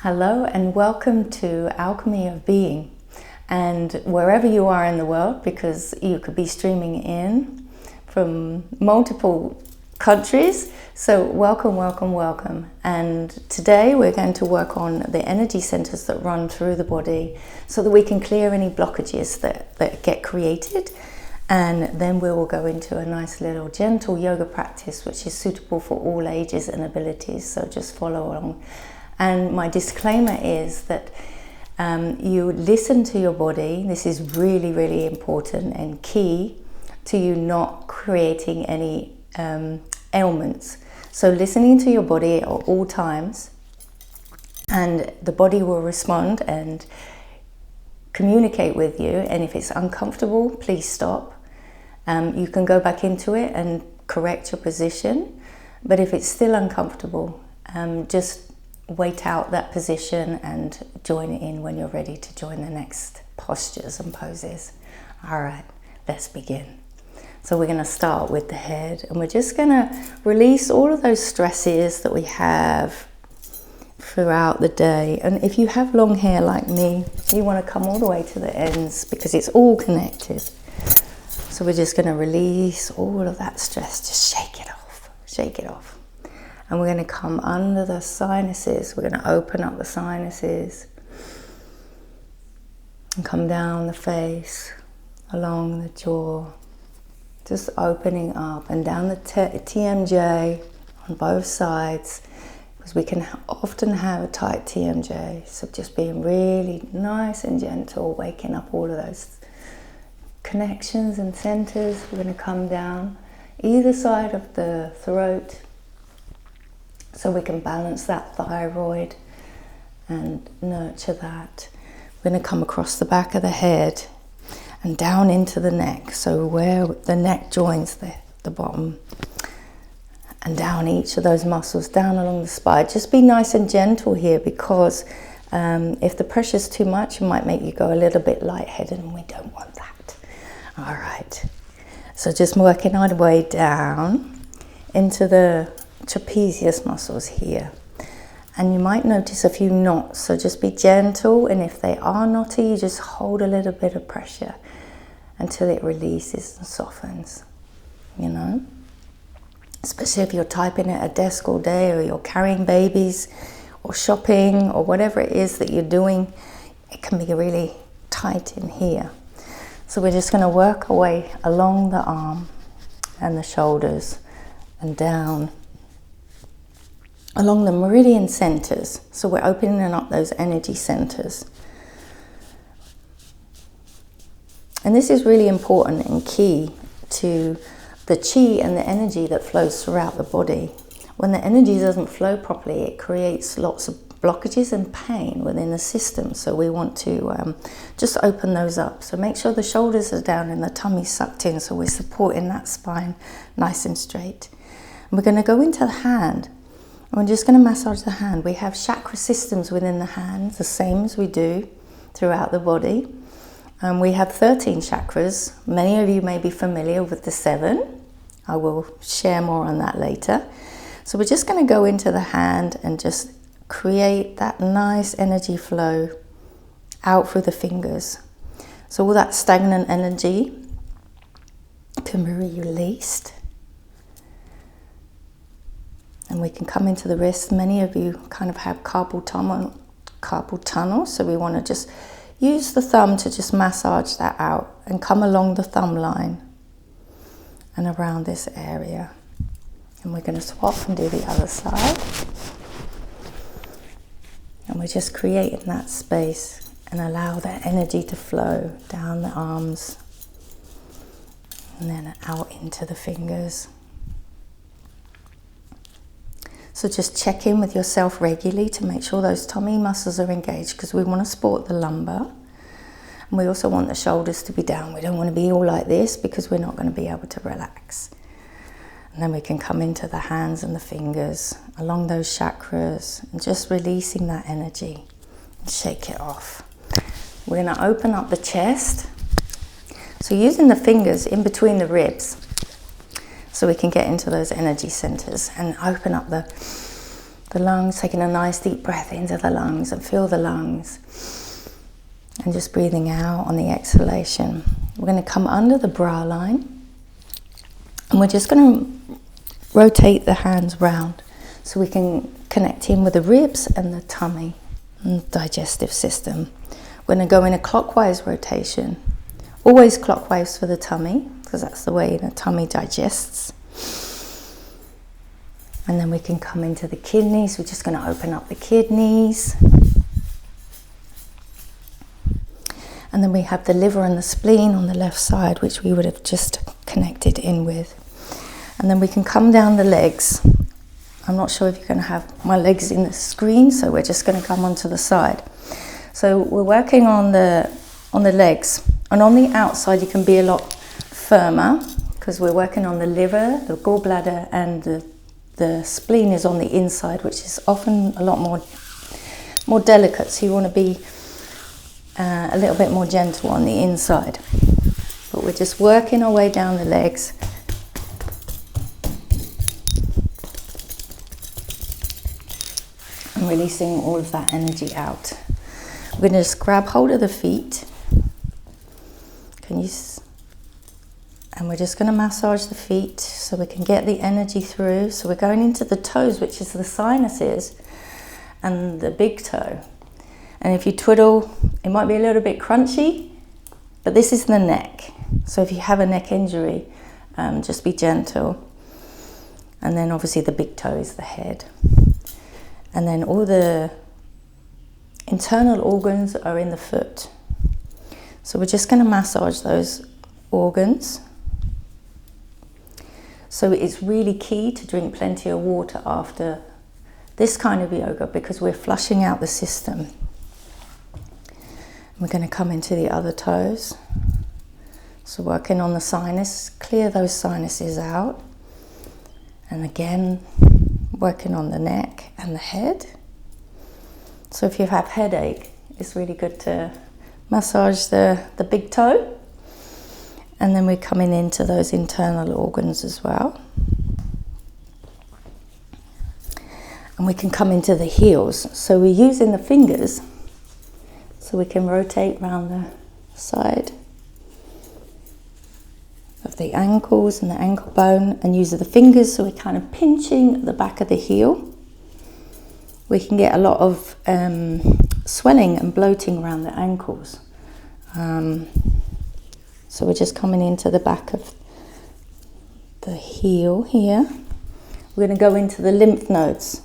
Hello and welcome to Alchemy of Being, and wherever you are in the world, because you could be streaming in from multiple countries, so welcome. And today we're going to work on the energy centers that run through the body so that we can clear any blockages that get created, and then we will go into a nice little gentle yoga practice which is suitable for all ages and abilities, so just follow along. And my disclaimer is that you listen to your body. This is really, really important and key to you not creating any ailments. So listening to your body at all times, and the body will respond and communicate with you. And if it's uncomfortable, please stop. You can go back into it and correct your position. But if it's still uncomfortable, just wait out that position and join in when you're ready to join the next postures and poses. All right, let's begin. So we're going to start with the head, and we're just going to release all of those stresses that we have throughout the day. And if you have long hair like me, you want to come all the way to the ends because it's all connected. So we're just going to release all of that stress. Just shake it off. And we're going to come under the sinuses. We're going to open up the sinuses and come down the face, along the jaw, just opening up, and down the TMJ on both sides, because we can often have a tight TMJ. So just being really nice and gentle, waking up all of those connections and centers. We're going to come down either side of the throat, so we can balance that thyroid and nurture that. We're going to come across the back of the head and down into the neck, so where the neck joins the bottom, and down each of those muscles, down along the spine. Just be nice and gentle here, because if the pressure's too much, it might make you go a little bit lightheaded, and we don't want that. All right, so just working our way down into the trapezius muscles here, and you might notice a few knots, so just be gentle, and if they are knotty, you just hold a little bit of pressure until it releases and softens, especially if you're typing at a desk all day, or you're carrying babies or shopping or whatever it is that you're doing. It can be really tight in here. So we're just going to work our way along the arm and the shoulders and down along the meridian centers. So we're opening up those energy centers. And this is really important and key to the chi and the energy that flows throughout the body. When the energy doesn't flow properly, it creates lots of blockages and pain within the system. So we want to just open those up. So make sure the shoulders are down and the tummy's sucked in, so we're supporting that spine nice and straight. And we're going to go into the hand. We're just going to massage the hand. We have chakra systems within the hands, the same as we do throughout the body. We have 13 chakras. Many of you may be familiar with the 7. I will share more on that later. So we're just going to go into the hand and just create that nice energy flow out through the fingers. So all that stagnant energy can be released. And we can come into the wrist. Many of you kind of have carpal tunnel, so we want to just use the thumb to just massage that out and come along the thumb line and around this area. And we're going to swap and do the other side. And we're just creating that space and allow that energy to flow down the arms and then out into the fingers. So just check in with yourself regularly to make sure those tummy muscles are engaged, because we want to support the lumbar. And we also want the shoulders to be down. We don't want to be all like this, because we're not going to be able to relax. And then we can come into the hands and the fingers along those chakras and just releasing that energy and shake it off. We're going to open up the chest. So using the fingers in between the ribs, so we can get into those energy centers and open up the the lungs, taking a nice deep breath into the lungs and feel the lungs. And just breathing out on the exhalation. We're going to come under the brow line. And we're just going to rotate the hands round so we can connect in with the ribs and the tummy and digestive system. We're going to go in a clockwise rotation. Always clockwise for the tummy, because that's the way the tummy digests. And then we can come into the kidneys. We're just going to open up the kidneys. And then we have the liver and the spleen on the left side, which we would have just connected in with. And then we can come down the legs. I'm not sure if you're going to have my legs in the screen, so we're just going to come onto the side. So we're working on the legs. And on the outside, you can be a lot firmer, because we're working on the liver, the gallbladder, and the spleen is on the inside, which is often a lot more delicate. So you want to be a little bit more gentle on the inside. But we're just working our way down the legs. And releasing all of that energy out. We're going to just grab hold of the feet. And we're just going to massage the feet so we can get the energy through. So we're going into the toes, which is the sinuses, and the big toe. And if you twiddle, it might be a little bit crunchy, but this is the neck. So if you have a neck injury, just be gentle. And then obviously the big toe is the head. And then all the internal organs are in the foot. So we're just going to massage those organs. So it's really key to drink plenty of water after this kind of yoga, because we're flushing out the system. We're going to come into the other toes. So working on the sinus, clear those sinuses out. And again, working on the neck and the head. So if you have headache, it's really good to massage the big toe. And then we're coming into those internal organs as well. And we can come into the heels. So we're using the fingers so we can rotate around the side of the ankles and the ankle bone, and use the fingers so we're kind of pinching the back of the heel. We can get a lot of swelling and bloating around the ankles. So we're just coming into the back of the heel here. We're going to go into the lymph nodes.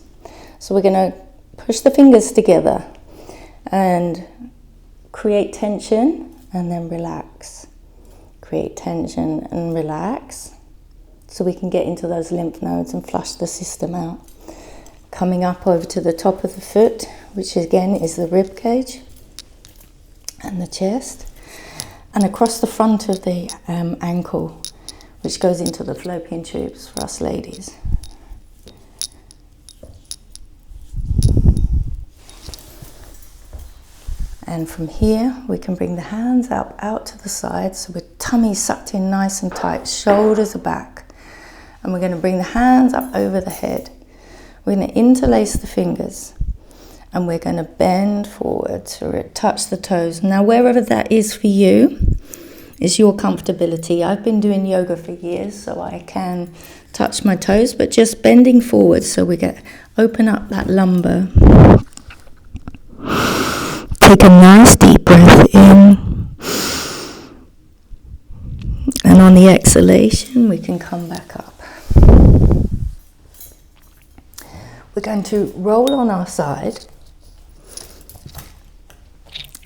So we're going to push the fingers together and create tension and then relax. Create tension and relax. So we can get into those lymph nodes and flush the system out. Coming up over to the top of the foot, which again is the rib cage and the chest. And across the front of the ankle, which goes into the fallopian tubes for us ladies. And from here, we can bring the hands up out to the side, so with tummy sucked in nice and tight, shoulders are back. And we're going to bring the hands up over the head. We're going to interlace the fingers. And we're going to bend forward to touch the toes. Now, wherever that is for you, is your comfortability. I've been doing yoga for years, so I can touch my toes, but just bending forward so we open up that lumbar. Take a nice deep breath in. And on the exhalation, we can come back up. We're going to roll on our side.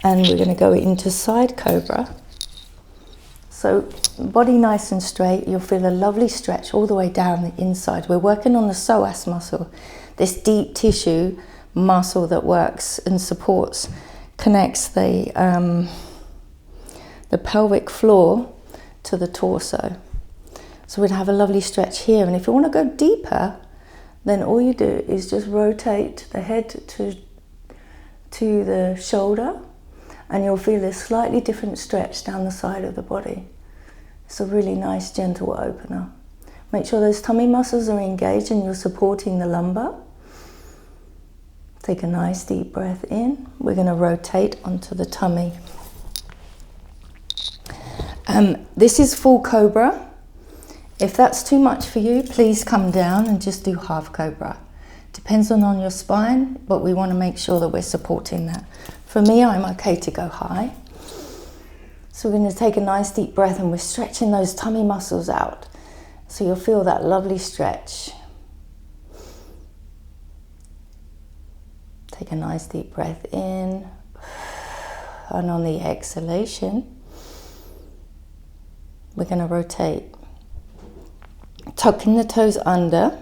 And we're going to go into side cobra. So body nice and straight. You'll feel a lovely stretch all the way down the inside. We're working on the psoas muscle, this deep tissue muscle that works and supports, connects the pelvic floor to the torso. So we'd have a lovely stretch here. And if you want to go deeper, then all you do is just rotate the head to the shoulder, and you'll feel a slightly different stretch down the side of the body. It's a really nice, gentle opener. Make sure those tummy muscles are engaged and you're supporting the lumbar. Take a nice deep breath in. We're going to rotate onto the tummy. This is full cobra. If that's too much for you, please come down and just do half cobra. Depends on your spine, but we want to make sure that we're supporting that. For me, I'm okay to go high. So we're going to take a nice deep breath and we're stretching those tummy muscles out. So you'll feel that lovely stretch. Take a nice deep breath in. And on the exhalation, we're going to rotate. Tucking the toes under.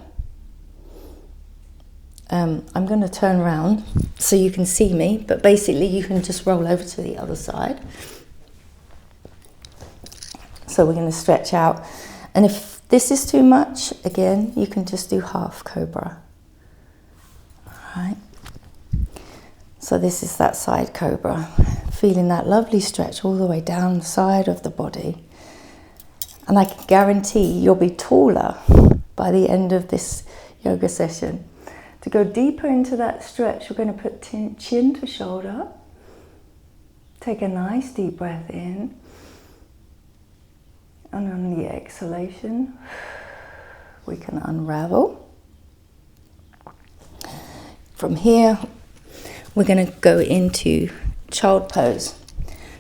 I'm going to turn around so you can see me, but basically you can just roll over to the other side. So we're going to stretch out. And if this is too much, again, you can just do half cobra. All right. So this is that side cobra. Feeling that lovely stretch all the way down the side of the body. And I can guarantee you'll be taller by the end of this yoga session. To go deeper into that stretch, we're going to put chin to shoulder. Take a nice deep breath in. And on the exhalation, we can unravel. From here, we're going to go into child pose.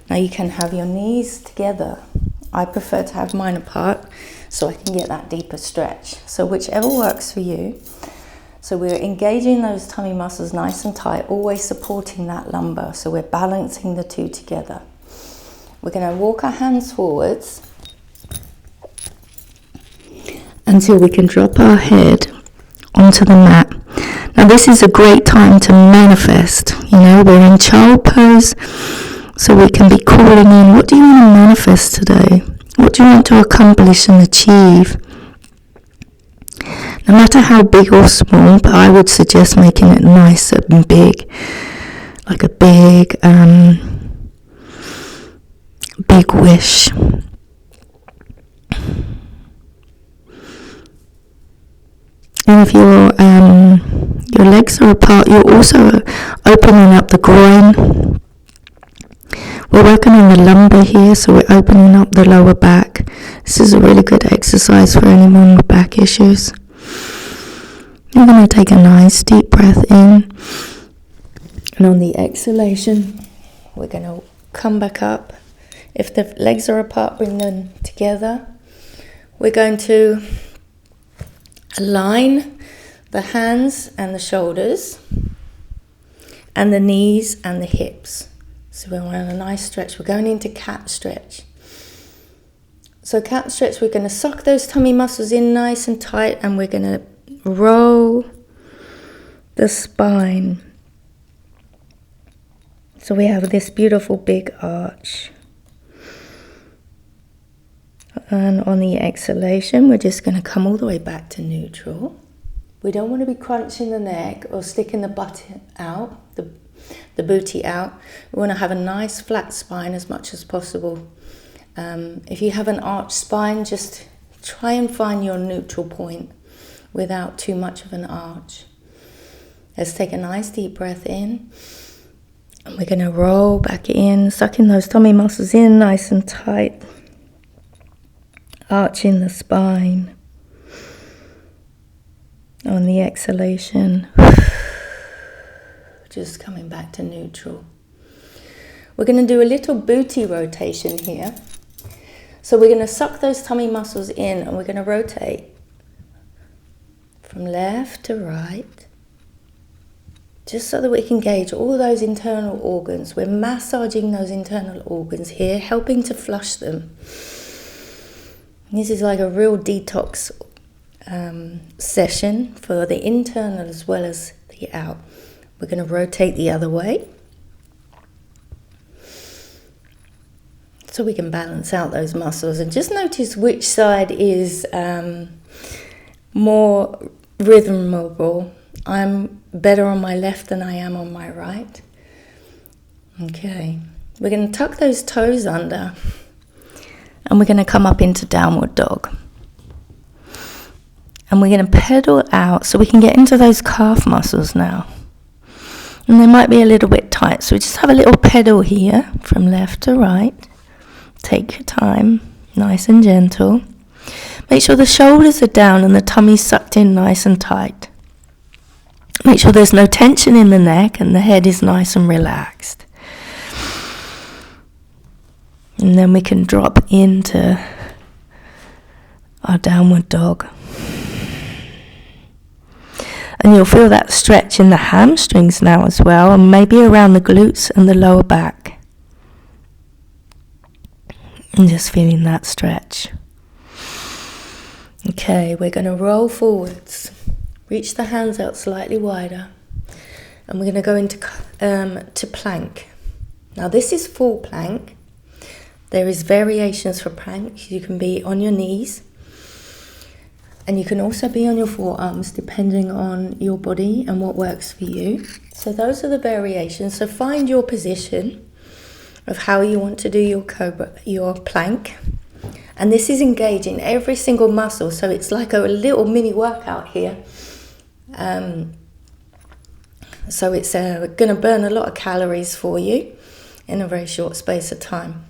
Now you can have your knees together. I prefer to have mine apart so I can get that deeper stretch. So whichever works for you. So we're engaging those tummy muscles nice and tight, always supporting that lumbar. So we're balancing the two together. We're going to walk our hands forwards until we can drop our head onto the mat. Now this is a great time to manifest. You know, we're in child pose. So we can be calling in, what do you want to manifest today? What do you want to accomplish and achieve? No matter how big or small, but I would suggest making it nice and big. Like a big wish. And if your legs are apart, you're also opening up the groin. We're working on the lumbar here, so we're opening up the lower back. This is a really good exercise for anyone with back issues. You're going to take a nice deep breath in. And on the exhalation, we're going to come back up. If the legs are apart, bring them together. We're going to align the hands and the shoulders and the knees and the hips. So we're on a nice stretch. We're going into cat stretch. So cat stretch, we're going to suck those tummy muscles in nice and tight, and we're going to roll the spine. So we have this beautiful big arch. And on the exhalation, we're just going to come all the way back to neutral. We don't want to be crunching the neck or sticking the butt out, the booty out. We want to have a nice flat spine as much as possible. If you have an arched spine, just try and find your neutral point without too much of an arch. Let's take a nice deep breath in. And we're going to roll back in, sucking those tummy muscles in nice and tight. Arching the spine. On the exhalation, just coming back to neutral. We're going to do a little booty rotation here. So we're going to suck those tummy muscles in, and we're going to rotate from left to right, just so that we can gauge all those internal organs. We're massaging those internal organs here, helping to flush them. This is like a real detox session for the internal as well as the out. We're going to rotate the other way so we can balance out those muscles, and just notice which side is more rhythmable. I'm better on my left than I am on my right. Okay, we're going to tuck those toes under, and we're going to come up into downward dog. And we're going to pedal out so we can get into those calf muscles now. And they might be a little bit tight, so we just have a little pedal here from left to right. Take your time, nice and gentle. Make sure the shoulders are down and the tummy's sucked in nice and tight. Make sure there's no tension in the neck and the head is nice and relaxed. And then we can drop into our downward dog. And you'll feel that stretch in the hamstrings now as well, and maybe around the glutes and the lower back. And just feeling that stretch. Okay, we're going to roll forwards. Reach the hands out slightly wider. And we're going to go into to plank. Now this is full plank. There is variations for plank. You can be on your knees. And you can also be on your forearms depending on your body and what works for you. So those are the variations. So find your position of how you want to do your plank. And this is engaging every single muscle. So it's like a little mini workout here. So it's going to burn a lot of calories for you in a very short space of time.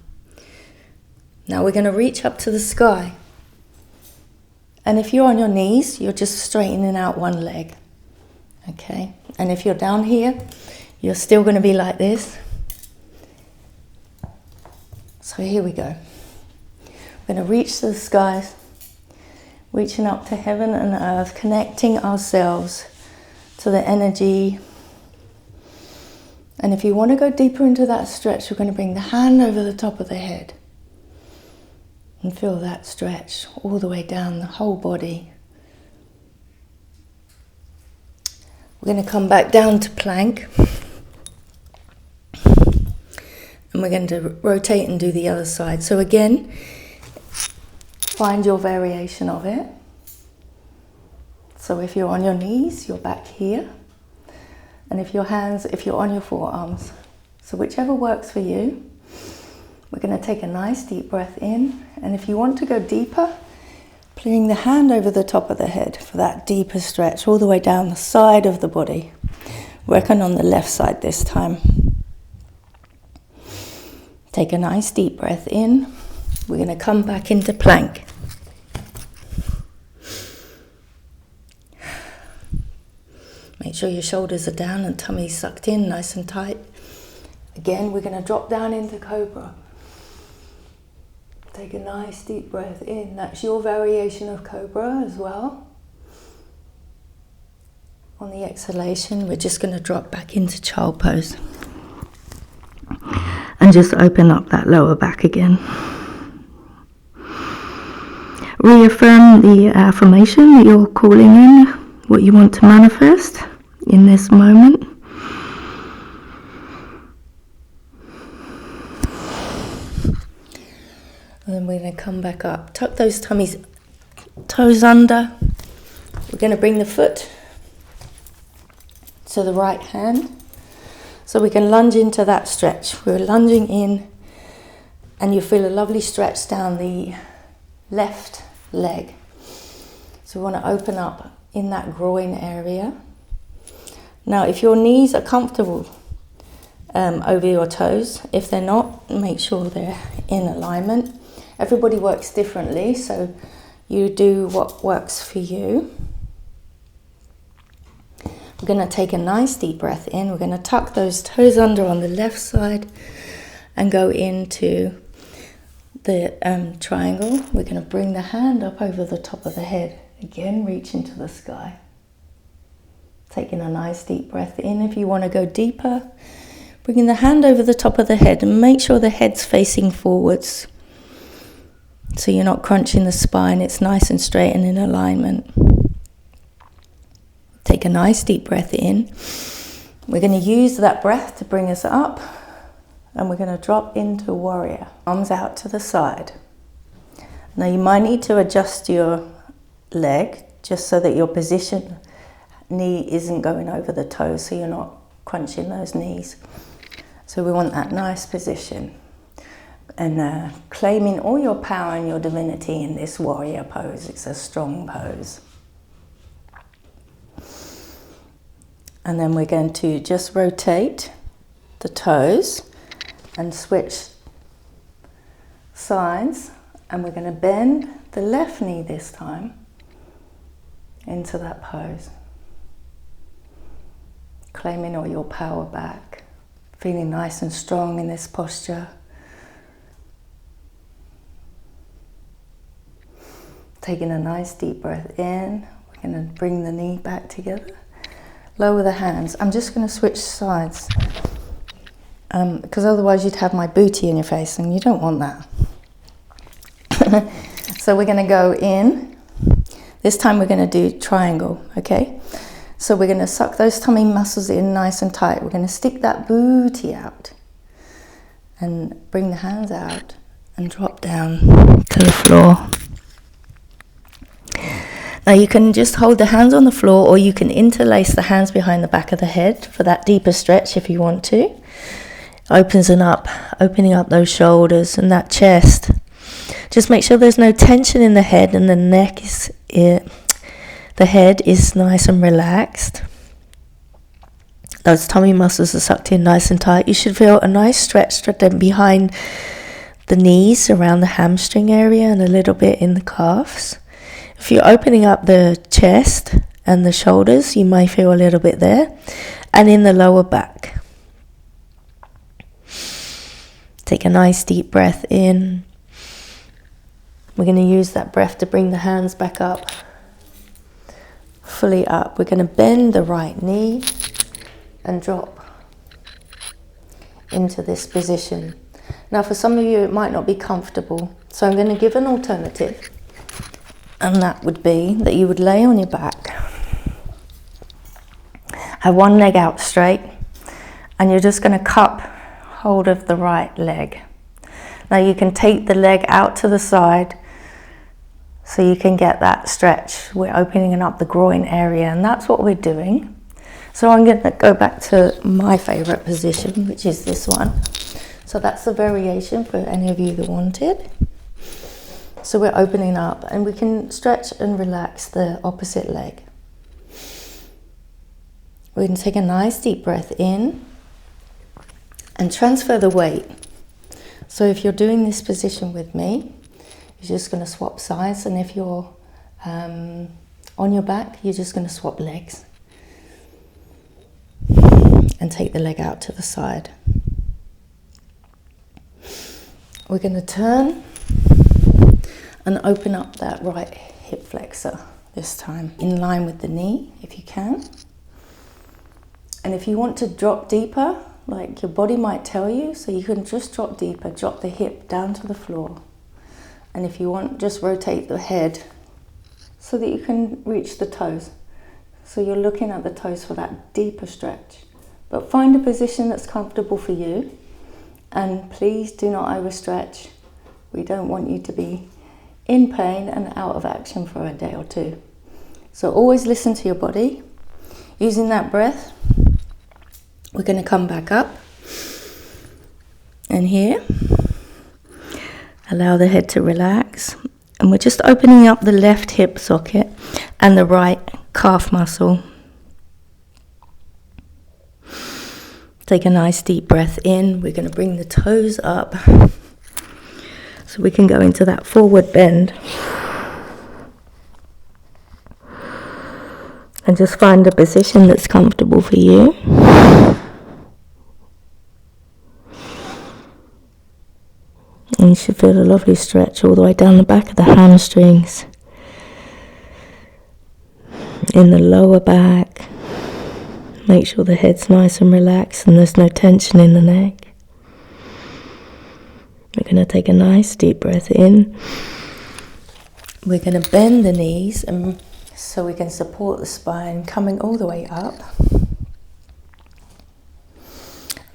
Now we're going to reach up to the sky. And if you're on your knees, you're just straightening out one leg. Okay? And if you're down here, you're still going to be like this. So here we go. We're going to reach to the skies, reaching up to heaven and earth, connecting ourselves to the energy. And if you want to go deeper into that stretch, we're going to bring the hand over the top of the head. And feel that stretch all the way down the whole body. We're going to come back down to plank. And we're going to rotate and do the other side. So again, find your variation of it. So if you're on your knees, you're back here. And if you're on your forearms. So whichever works for you. We're going to take a nice deep breath in. And if you want to go deeper, bring the hand over the top of the head for that deeper stretch all the way down the side of the body. Working on the left side this time. Take a nice deep breath in. We're going to come back into plank. Make sure your shoulders are down and tummy's sucked in nice and tight. Again, we're going to drop down into cobra. Take a nice deep breath in. That's your variation of cobra as well. On the exhalation, we're just going to drop back into child pose. And just open up that lower back again. Reaffirm the affirmation that you're calling in, what you want to manifest in this moment. And then we're going to come back up. Tuck those toes under. We're going to bring the foot to the right hand. So we can lunge into that stretch. We're lunging in and you feel a lovely stretch down the left leg. So we want to open up in that groin area. Now if your knees are comfortable over your toes, if they're not, make sure they're in alignment. Everybody works differently, so you do what works for you. We're going to take a nice deep breath in. We're going to tuck those toes under on the left side and go into the triangle. We're going to bring the hand up over the top of the head. Again, reach into the sky. Taking a nice deep breath in. If you want to go deeper, bringing the hand over the top of the head and make sure the head's facing forwards. So you're not crunching the spine, it's nice and straight and in alignment. Take a nice deep breath in. We're going to use that breath to bring us up. And we're going to drop into warrior. Arms out to the side. Now you might need to adjust your leg just so that your knee isn't going over the toes, so you're not crunching those knees. So we want that nice position. And claiming all your power and your divinity in this warrior pose. It's a strong pose. And then we're going to just rotate the toes and switch sides, and we're going to bend the left knee this time into that pose, claiming all your power back, feeling nice and strong in this posture. Taking a nice deep breath in, we're going to bring the knee back together, lower the hands. I'm just going to switch sides because otherwise you'd have my booty in your face and you don't want that. So we're going to go in. This time we're going to do triangle, okay? So we're going to suck those tummy muscles in nice and tight. We're going to stick that booty out and bring the hands out and drop down to the floor. Now you can just hold the hands on the floor, or you can interlace the hands behind the back of the head for that deeper stretch if you want to. Opening up those shoulders and that chest. Just make sure there's no tension in the head, and the neck is the head is nice and relaxed. Those tummy muscles are sucked in nice and tight. You should feel a nice stretch behind the knees, around the hamstring area, and a little bit in the calves. If you're opening up the chest and the shoulders, you may feel a little bit there, and in the lower back. Take a nice deep breath in. We're going to use that breath to bring the hands back up, fully up. We're going to bend the right knee and drop into this position. Now for some of you it might not be comfortable, so I'm going to give an alternative, and that would be that you would lay on your back, have one leg out straight, and you're just going to cup hold of the right leg. Now you can take the leg out to the side so you can get that stretch. We're opening up the groin area, and that's what we're doing. So I'm going to go back to my favorite position, which is this one. So that's the variation for any of you that want it. So we're opening up, and we can stretch and relax the opposite leg. We're going to take a nice deep breath in and transfer the weight. So if you're doing this position with me, you're just going to swap sides, and if you're on your back, you're just going to swap legs and take the leg out to the side. We're going to turn and open up that right hip flexor this time, in line with the knee if you can. And if you want to drop deeper, like your body might tell you, so you can just drop deeper, drop the hip down to the floor. And if you want, just rotate the head so that you can reach the toes. So you're looking at the toes for that deeper stretch. But find a position that's comfortable for you, and please do not overstretch. We don't want you to be in pain and out of action for a day or two. So always listen to your body. Using that breath, we're going to come back up, and here, allow the head to relax, and we're just opening up the left hip socket and the right calf muscle. Take a nice deep breath in. We're going to bring the toes up so we can go into that forward bend. And just find a position that's comfortable for you. And you should feel a lovely stretch all the way down the back of the hamstrings, in the lower back. Make sure the head's nice and relaxed and there's no tension in the neck. We're going to take a nice deep breath in. We're going to bend the knees and so we can support the spine, coming all the way up.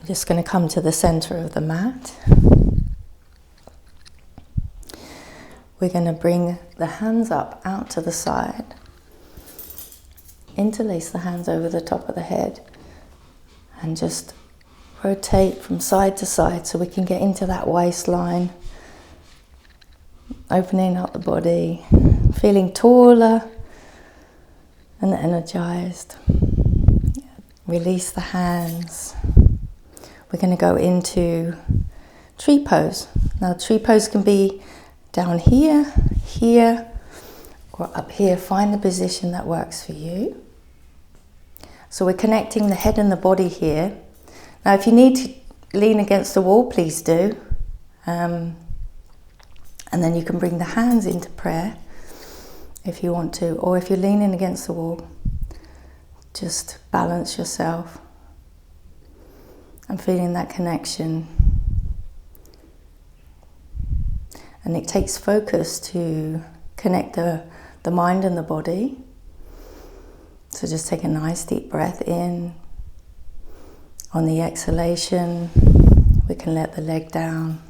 I'm just going to come to the center of the mat. We're going to bring the hands up out to the side. Interlace the hands over the top of the head and just rotate from side to side so we can get into that waistline, opening up the body, feeling taller and energized. Release the hands. We're going to go into tree pose. Now tree pose can be down here, here, or up here. Find the position that works for you. So we're connecting the head and the body here. Now if you need to lean against the wall, please do. And then you can bring the hands into prayer if you want to. Or if you're leaning against the wall, just balance yourself and feeling that connection. And it takes focus to connect the mind and the body. So just take a nice deep breath in. On the exhalation, we can let the leg down.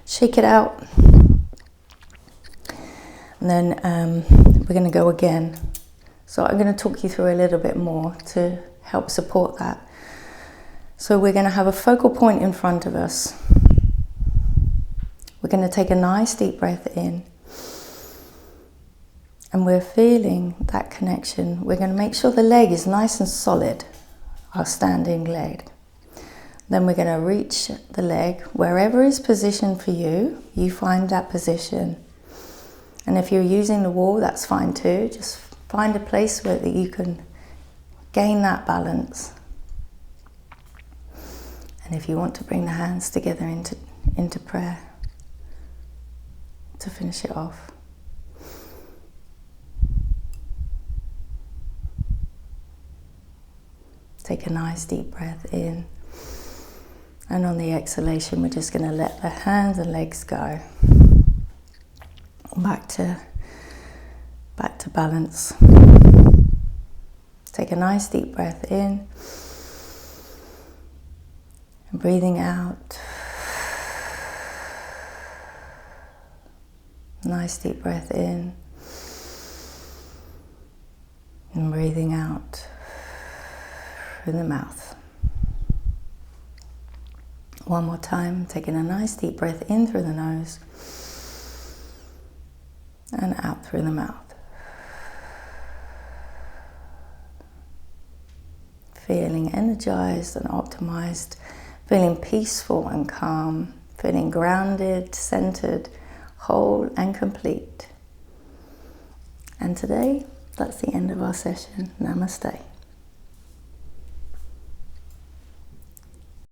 Shake it out. And then we're going to go again. So I'm going to talk you through a little bit more to help support that. So we're going to have a focal point in front of us. We're going to take a nice deep breath in. And we're feeling that connection. We're going to make sure the leg is nice and solid, our standing leg. Then we're going to reach the leg, wherever is positioned for you, you find that position. And if you're using the wall, that's fine too. Just find a place where you can gain that balance. And if you want to bring the hands together into prayer to finish it off. Take a nice deep breath in. And on the exhalation, we're just going to let the hands and legs go. Back to balance. Take a nice deep breath in. And breathing out. Nice deep breath in. And breathing out through the mouth. One more time, taking a nice deep breath in through the nose and out through the mouth. Feeling energized and optimized, feeling peaceful and calm, feeling grounded, centered, whole and complete. And today, that's the end of our session. Namaste.